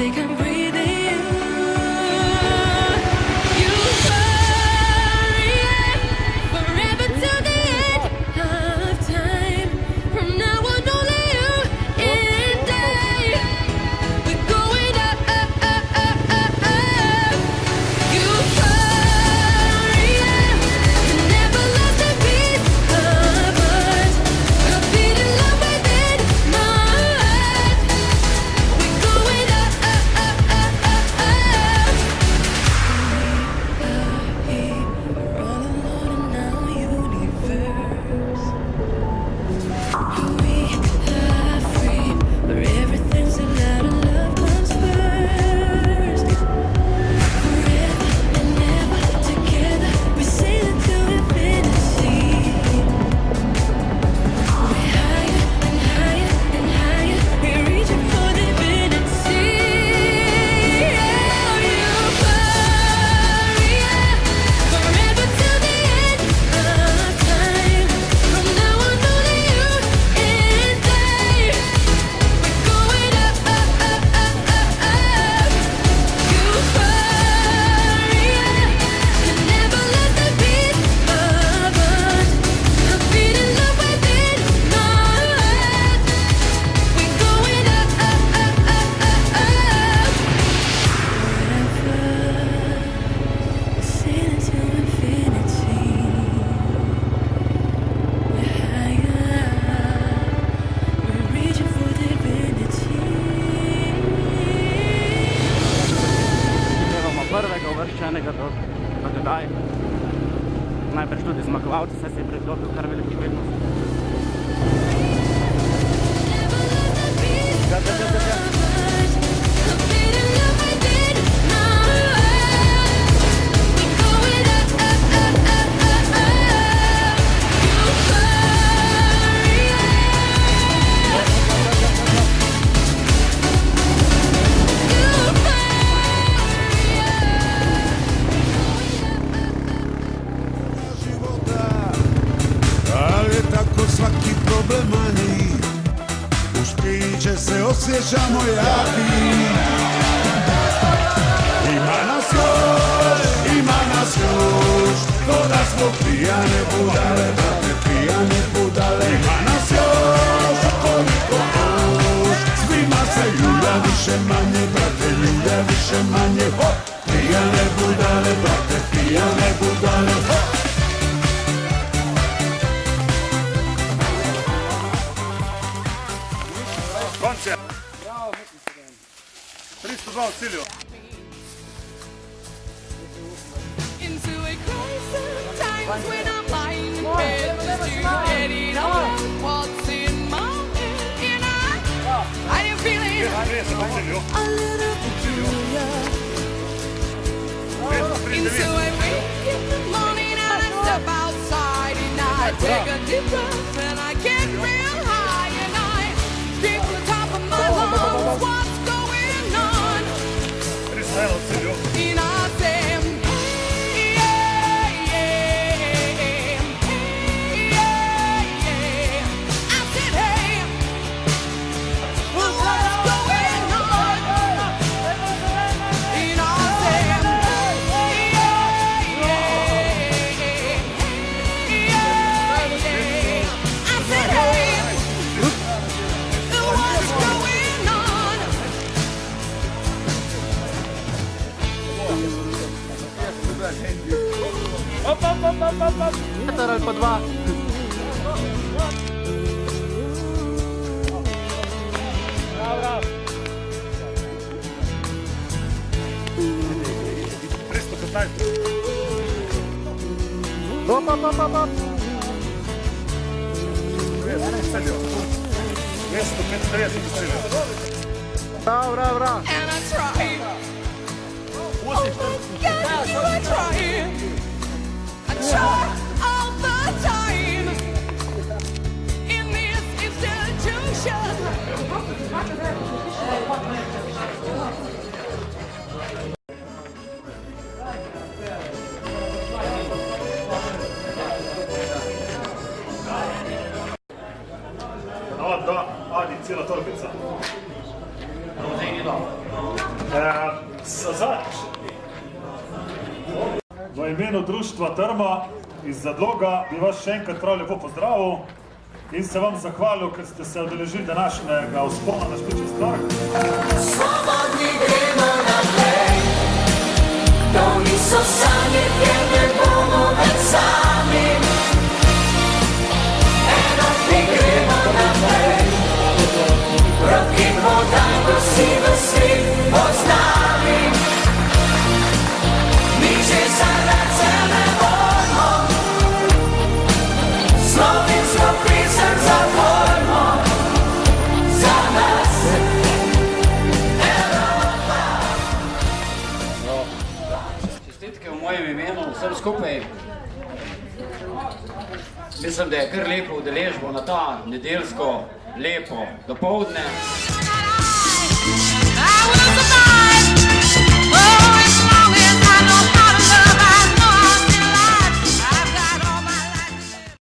think I'm breathing you. You hurry forever to the end of time. From now on, only you and I. We're going up, up, up, up, up, up. You hurry you never lost a beat of us. A beat in love within my heart. We're going up, up, up, up, up, up. We are here, all alone in our universe. We are free, where everything's allowed and love comes first. Forever and ever together, we sail into infinity. We're higher and higher and higher, we're reaching for divinity. Oh, you hurry forever to the end of time. From now on, only you and I. We're going up, up, up, up, up, up. You hurry you never let the beat of us. A beat in love within my heart. We're going up, up, up, up, up, up. Forever, we're sailing to infinity. We're higher, we're reaching for divinity. Imamo prvega uvrščenega do tedaj. Najbrž tudi zmagovalci, saj se je pridobil kar veliko prednost. Ja. A beat in love within my heart. We're going up, up, up, up, up, up. You hurry Ali je tako svaki problem manji, uz priče se osjećamo jaki. Ima nas još, ko da smo pijane budale, brate, pijane budale. Ima nas još, koliko još, svima se ljulja više manje, brate, ljulja više manje. Hop, pijane budale, brate, pijane budale, hop. Konce! Bravo, 302 u cilju. into a crisis, times when I'm lying in bed, just to get it on. What's in my head, and I am feeling a little peculiar. And so I wake in the morning and I step outside and I take a deep breath and I get real high and I think to the top of my lungs, what's going on? And I say, Metar ali pa dva. Bravo. 315. Hop, hop, hop, hop. 250 cilju. Bravo, bravo, bravo. and I try. Oh my God, I try. I try all the time. In this institution. Da, adi cijela torbica. V imenu društva Trma iz Zadloga bi vas še enkrat prav lepo pozdravil in se vam zahvalil, ker ste se udeležili današnjega vzpona na Špičasti trg. Svobodni gremo naprej, to niso sanje, kjer ne bomo več sami. Enotni gremo naprej, roki podaj, ko si v svet poznami. Mi že zarad se ne moramo, slovensko pesem zaporimo, za nas Evropa. Čestitke v mojem imenu vsem skupaj. Mislim, da je kar lepo udeležbo na ta nedeljsko lepo dopoldne.